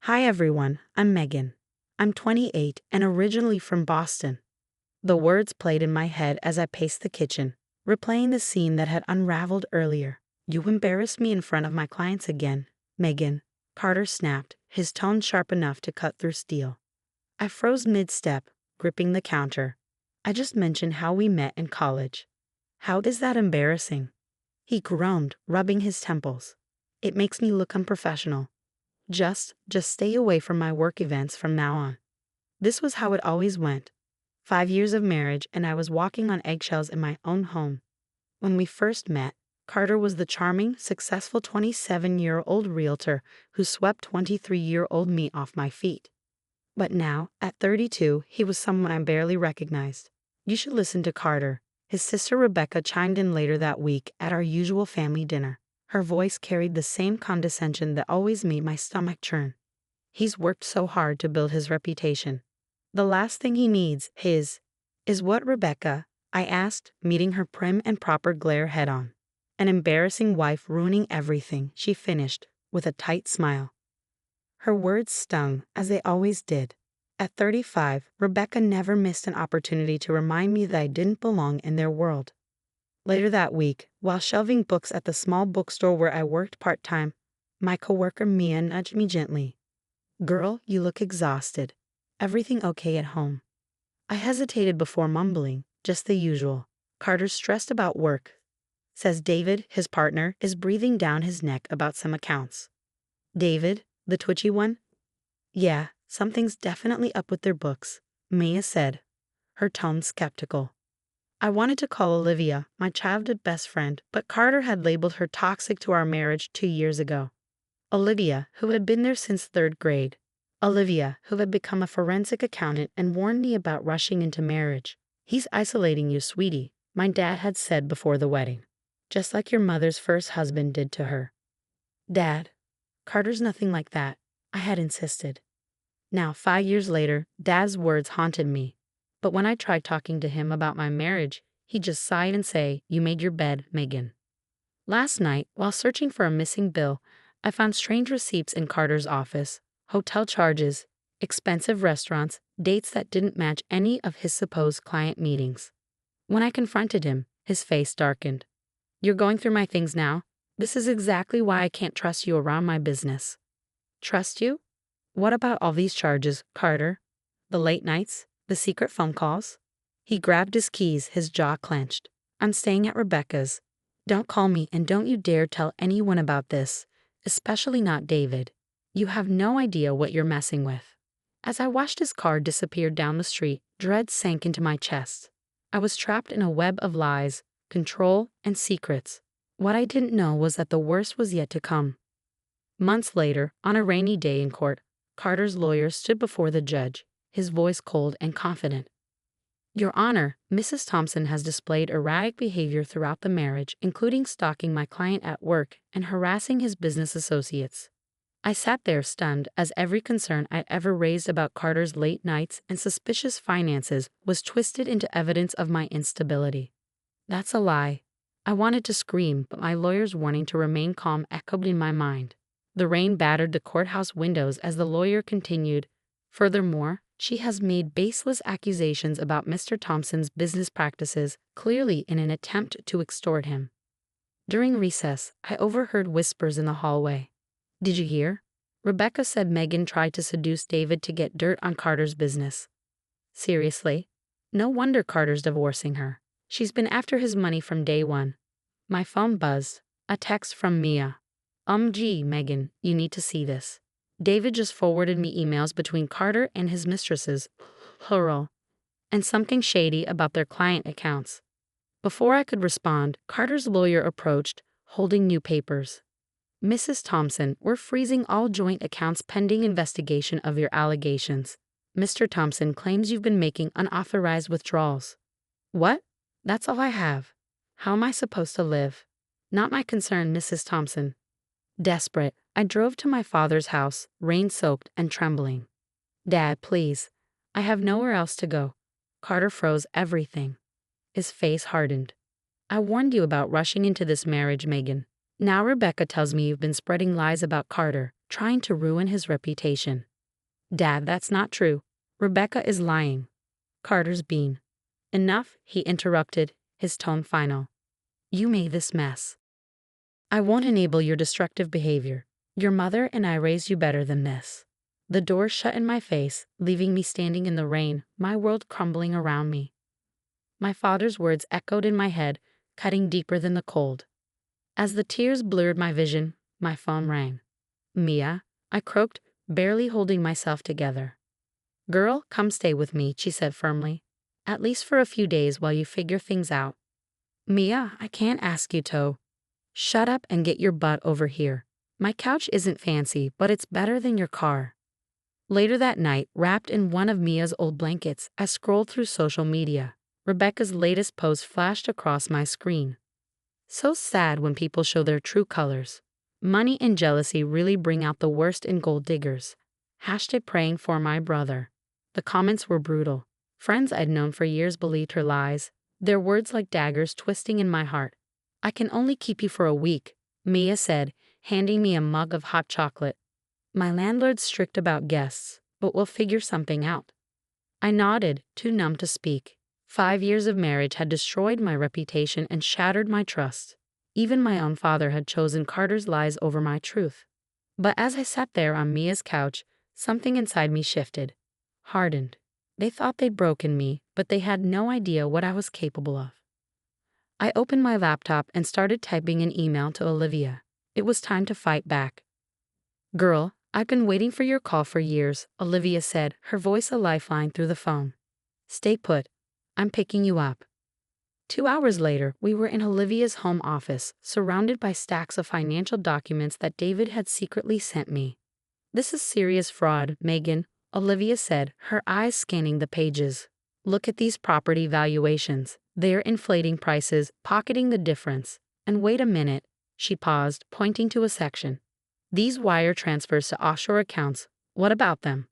Hi everyone, I'm Megan. I'm 28 and originally from Boston. The words played in my head as I paced the kitchen, replaying the scene that had unraveled earlier. You embarrassed me in front of my clients again, Megan. Carter snapped, his tone sharp enough to cut through steel. I froze mid-step, gripping the counter. I just mentioned how we met in college. How is that embarrassing? He groaned, rubbing his temples. It makes me look unprofessional. Just stay away from my work events from now on. This was how it always went. 5 years of marriage and I was walking on eggshells in my own home. When we first met, Carter was the charming, successful 27-year-old realtor who swept 23-year-old me off my feet. But now, at 32, he was someone I barely recognized. You should listen to Carter. His sister Rebecca chimed in later that week at our usual family dinner. Her voice carried the same condescension that always made my stomach churn. He's worked so hard to build his reputation. The last thing he needs is what, Rebecca? I asked, meeting her prim and proper glare head-on. An embarrassing wife ruining everything, she finished, with a tight smile. Her words stung, as they always did. At 35, Rebecca never missed an opportunity to remind me that I didn't belong in their world. Later that week, while shelving books at the small bookstore where I worked part-time, my coworker Mia nudged me gently. Girl, you look exhausted. Everything okay at home? I hesitated before mumbling, just the usual. Carter's stressed about work. Says David, his partner, is breathing down his neck about some accounts. David, the twitchy one? Yeah, something's definitely up with their books, Mia said, her tone skeptical. I wanted to call Olivia, my childhood best friend, but Carter had labeled her toxic to our marriage 2 years ago. Olivia, who had been there since 3rd grade. Olivia, who had become a forensic accountant and warned me about rushing into marriage. He's isolating you, sweetie, my dad had said before the wedding. Just like your mother's first husband did to her. Dad, Carter's nothing like that, I had insisted. Now, 5 years later, Dad's words haunted me. But when I tried talking to him about my marriage, he'd just sigh and say, "You made your bed, Megan." Last night, while searching for a missing bill, I found strange receipts in Carter's office, hotel charges, expensive restaurants, dates that didn't match any of his supposed client meetings. When I confronted him, his face darkened. You're going through my things now? This is exactly why I can't trust you around my business. Trust you? What about all these charges, Carter? The late nights? The secret phone calls? He grabbed his keys, his jaw clenched. I'm staying at Rebecca's. Don't call me and don't you dare tell anyone about this, especially not David. You have no idea what you're messing with. As I watched his car disappear down the street, dread sank into my chest. I was trapped in a web of lies, control, and secrets. What I didn't know was that the worst was yet to come. Months later, on a rainy day in court, Carter's lawyer stood before the judge, his voice cold and confident. Your Honor, Mrs. Thompson has displayed erratic behavior throughout the marriage, including stalking my client at work and harassing his business associates. I sat there stunned, as every concern I'd ever raised about Carter's late nights and suspicious finances was twisted into evidence of my instability. That's a lie. I wanted to scream, but my lawyer's warning to remain calm echoed in my mind. The rain battered the courthouse windows as the lawyer continued. Furthermore, she has made baseless accusations about Mr. Thompson's business practices, clearly in an attempt to extort him. During recess, I overheard whispers in the hallway. Did you hear? Rebecca said Megan tried to seduce David to get dirt on Carter's business. Seriously? No wonder Carter's divorcing her. She's been after his money from day one. My phone buzzed. A text from Mia. Gee, Megan, you need to see this. David just forwarded me emails between Carter and his mistresses, plural, and something shady about their client accounts. Before I could respond, Carter's lawyer approached, holding new papers. Mrs. Thompson, we're freezing all joint accounts pending investigation of your allegations. Mr. Thompson claims you've been making unauthorized withdrawals. What? That's all I have. How am I supposed to live? Not my concern, Mrs. Thompson. Desperate, I drove to my father's house, rain-soaked and trembling. Dad, please. I have nowhere else to go. Carter froze everything. His face hardened. I warned you about rushing into this marriage, Megan. Now Rebecca tells me you've been spreading lies about Carter, trying to ruin his reputation. Dad, that's not true. Rebecca is lying. Carter's bean. Enough, he interrupted, his tone final. You made this mess. I won't enable your destructive behavior. Your mother and I raised you better than this. The door shut in my face, leaving me standing in the rain, my world crumbling around me. My father's words echoed in my head, cutting deeper than the cold. As the tears blurred my vision, my phone rang. Mia, I croaked, barely holding myself together. Girl, come stay with me, she said firmly. At least for a few days while you figure things out. Mia, I can't ask you to. Shut up and get your butt over here. My couch isn't fancy, but it's better than your car. Later that night, wrapped in one of Mia's old blankets, I scrolled through social media. Rebecca's latest post flashed across my screen. So sad when people show their true colors. Money and jealousy really bring out the worst in gold diggers. Hashtag praying for my brother. The comments were brutal. Friends I'd known for years believed her lies, their words like daggers twisting in my heart. I can only keep you for a week, Mia said, handing me a mug of hot chocolate. My landlord's strict about guests, but we'll figure something out. I nodded, too numb to speak. 5 years of marriage had destroyed my reputation and shattered my trust. Even my own father had chosen Carter's lies over my truth. But as I sat there on Mia's couch, something inside me shifted, hardened. They thought they'd broken me, but they had no idea what I was capable of. I opened my laptop and started typing an email to Olivia. It was time to fight back. Girl, I've been waiting for your call for years, Olivia said, her voice a lifeline through the phone. Stay put. I'm picking you up. 2 hours later, we were in Olivia's home office, surrounded by stacks of financial documents that David had secretly sent me. This is serious fraud, Megan, Olivia said, her eyes scanning the pages. Look at these property valuations. They're inflating prices, pocketing the difference. And wait a minute, she paused, pointing to a section. These wire transfers to offshore accounts, what about them?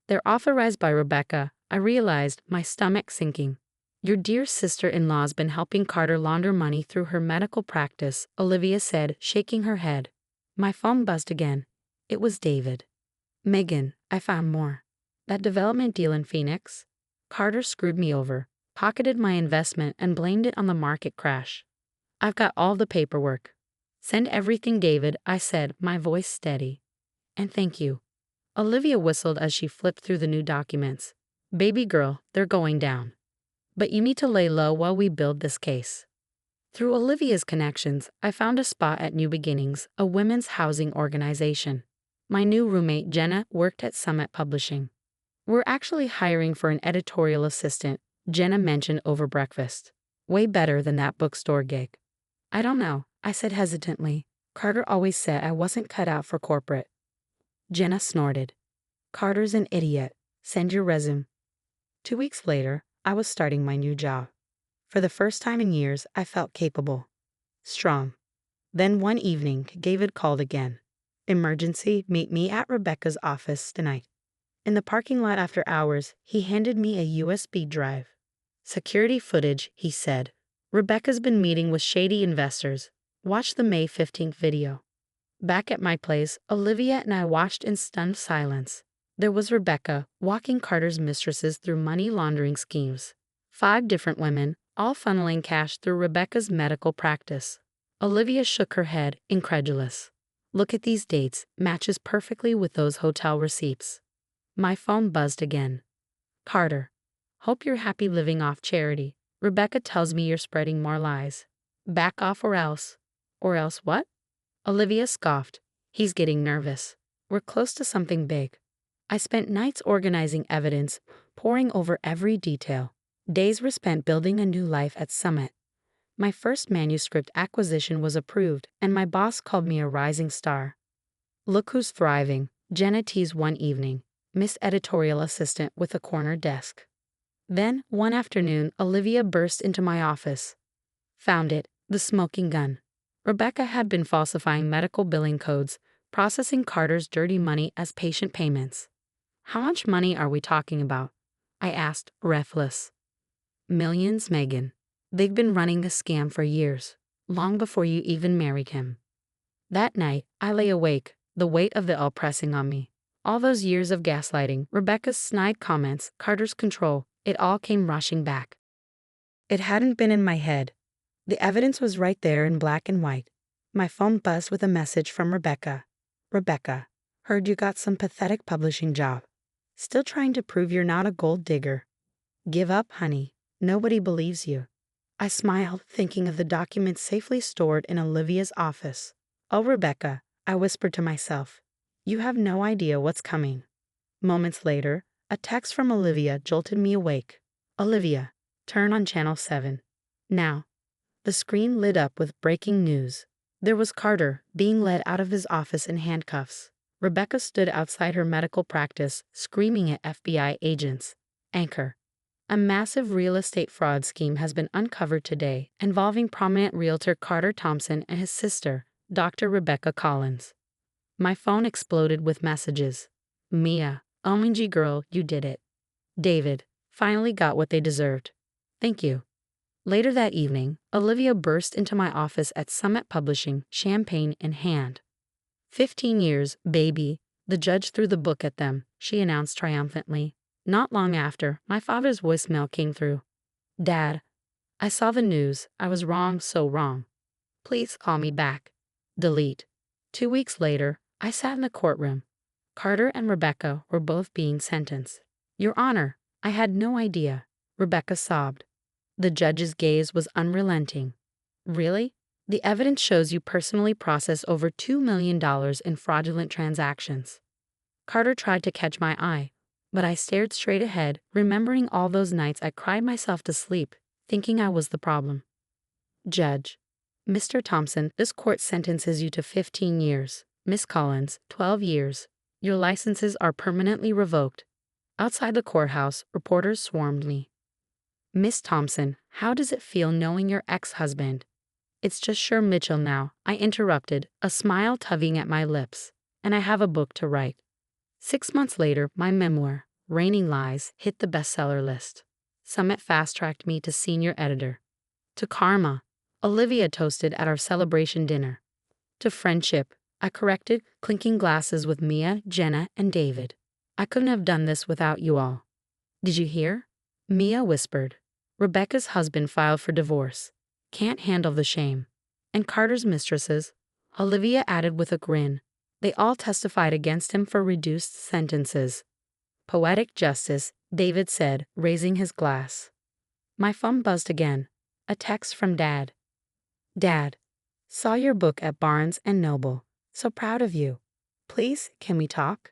They're authorized by Rebecca, I realized, my stomach sinking. Your dear sister-in-law's been helping Carter launder money through her medical practice, Olivia said, shaking her head. My phone buzzed again. It was David. Megan, I found more. That development deal in Phoenix? Carter screwed me over, pocketed my investment, and blamed it on the market crash. I've got all the paperwork. Send everything, David, I said, my voice steady. And thank you. Olivia whistled as she flipped through the new documents. Baby girl, they're going down. But you need to lay low while we build this case. Through Olivia's connections, I found a spot at New Beginnings, a women's housing organization. My new roommate, Jenna, worked at Summit Publishing. We're actually hiring for an editorial assistant, Jenna mentioned over breakfast. Way better than that bookstore gig. I don't know, I said hesitantly. Carter always said I wasn't cut out for corporate. Jenna snorted. Carter's an idiot. Send your resume. 2 weeks later, I was starting my new job. For the first time in years, I felt capable. Strong. Then one evening, David called again. Emergency, meet me at Rebecca's office tonight. In the parking lot after hours, he handed me a USB drive. Security footage, he said. Rebecca's been meeting with shady investors. Watch the May 15th video. Back at my place, Olivia and I watched in stunned silence. There was Rebecca, walking Carter's mistresses through money laundering schemes. 5 different women, all funneling cash through Rebecca's medical practice. Olivia shook her head, incredulous. Look at these dates, matches perfectly with those hotel receipts. My phone buzzed again. Carter. Hope you're happy living off charity. Rebecca tells me you're spreading more lies. Back off or else. Or else what? Olivia scoffed. He's getting nervous. We're close to something big. I spent nights organizing evidence, poring over every detail. Days were spent building a new life at Summit. My first manuscript acquisition was approved, and my boss called me a rising star. Look who's thriving, Jenna teased one evening, Miss Editorial Assistant with a corner desk. Then, one afternoon, Olivia burst into my office. Found it, the smoking gun. Rebecca had been falsifying medical billing codes, processing Carter's dirty money as patient payments. How much money are we talking about? I asked, breathless. Millions, Megan. They've been running the scam for years, long before you even married him. That night, I lay awake, the weight of it all pressing on me. All those years of gaslighting, Rebecca's snide comments, Carter's control, it all came rushing back. It hadn't been in my head. The evidence was right there in black and white. My phone buzzed with a message from Rebecca. Rebecca, heard you got some pathetic publishing job. Still trying to prove you're not a gold digger. Give up, honey. Nobody believes you. I smiled, thinking of the documents safely stored in Olivia's office. Oh, Rebecca, I whispered to myself. You have no idea what's coming. Moments later, a text from Olivia jolted me awake. Olivia, turn on channel 7. Now. The screen lit up with breaking news. There was Carter being led out of his office in handcuffs. Rebecca stood outside her medical practice, screaming at FBI agents. Anchor. A massive real estate fraud scheme has been uncovered today, involving prominent realtor Carter Thompson and his sister, Dr. Rebecca Collins. My phone exploded with messages. Mia, OMG girl, you did it. David, finally got what they deserved. Thank you. Later that evening, Olivia burst into my office at Summit Publishing, champagne in hand. 15 years, baby. The judge threw the book at them, she announced triumphantly. Not long after, my father's voicemail came through. Dad, I saw the news. I was wrong, so wrong. Please call me back. Delete. 2 weeks later, I sat in the courtroom. Carter and Rebecca were both being sentenced. Your Honor, I had no idea. Rebecca sobbed. The judge's gaze was unrelenting. Really? The evidence shows you personally processed over $2 million in fraudulent transactions. Carter tried to catch my eye, but I stared straight ahead, remembering all those nights I cried myself to sleep, thinking I was the problem. Judge. Mr. Thompson, this court sentences you to 15 years. Miss Collins, 12 years. Your licenses are permanently revoked. Outside the courthouse, reporters swarmed me. Miss Thompson, how does it feel knowing your ex-husband? It's just Sher Mitchell now, I interrupted, a smile tugging at my lips. And I have a book to write. 6 months later, my memoir, Raining Lies, hit the bestseller list. Summit fast-tracked me to senior editor. To karma, Olivia toasted at our celebration dinner. To friendship, I corrected clinking glasses with Mia, Jenna, and David. I couldn't have done this without you all. Did you hear? Mia whispered. Rebecca's husband filed for divorce. Can't handle the shame. And Carter's mistresses, Olivia added with a grin. They all testified against him for reduced sentences. Poetic justice, David said, raising his glass. My phone buzzed again. A text from Dad. Dad, saw your book at Barnes & Noble. So proud of you. Please, can we talk?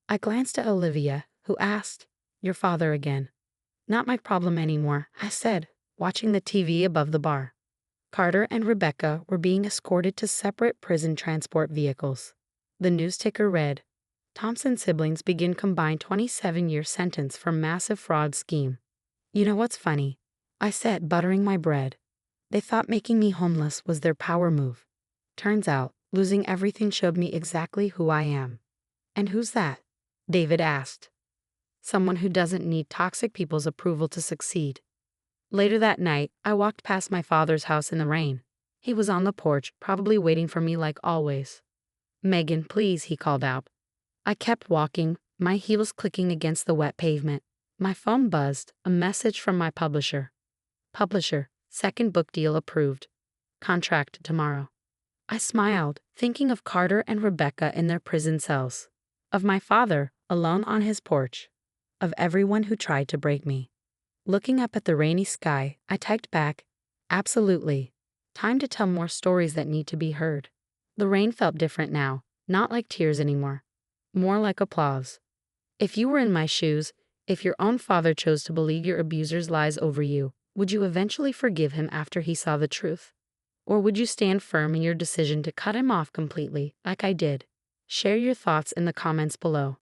I glanced at Olivia, who asked, Your father again. Not my problem anymore, I said, watching the TV above the bar. Carter and Rebecca were being escorted to separate prison transport vehicles. The news ticker read, Thompson siblings begin combined 27-year sentence for massive fraud scheme. You know what's funny? I said, buttering my bread. They thought making me homeless was their power move. Turns out, losing everything showed me exactly who I am. And who's that? David asked. Someone who doesn't need toxic people's approval to succeed. Later that night, I walked past my father's house in the rain. He was on the porch, probably waiting for me like always. Megan, please, he called out. I kept walking, my heels clicking against the wet pavement. My phone buzzed, a message from my publisher. Publisher, second book deal approved. Contract tomorrow. I smiled, thinking of Carter and Rebecca in their prison cells. Of my father, alone on his porch. Of everyone who tried to break me. Looking up at the rainy sky, I typed back, absolutely. Time to tell more stories that need to be heard. The rain felt different now, not like tears anymore. More like applause. If you were in my shoes, if your own father chose to believe your abuser's lies over you, would you eventually forgive him after he saw the truth? Or would you stand firm in your decision to cut him off completely, like I did? Share your thoughts in the comments below.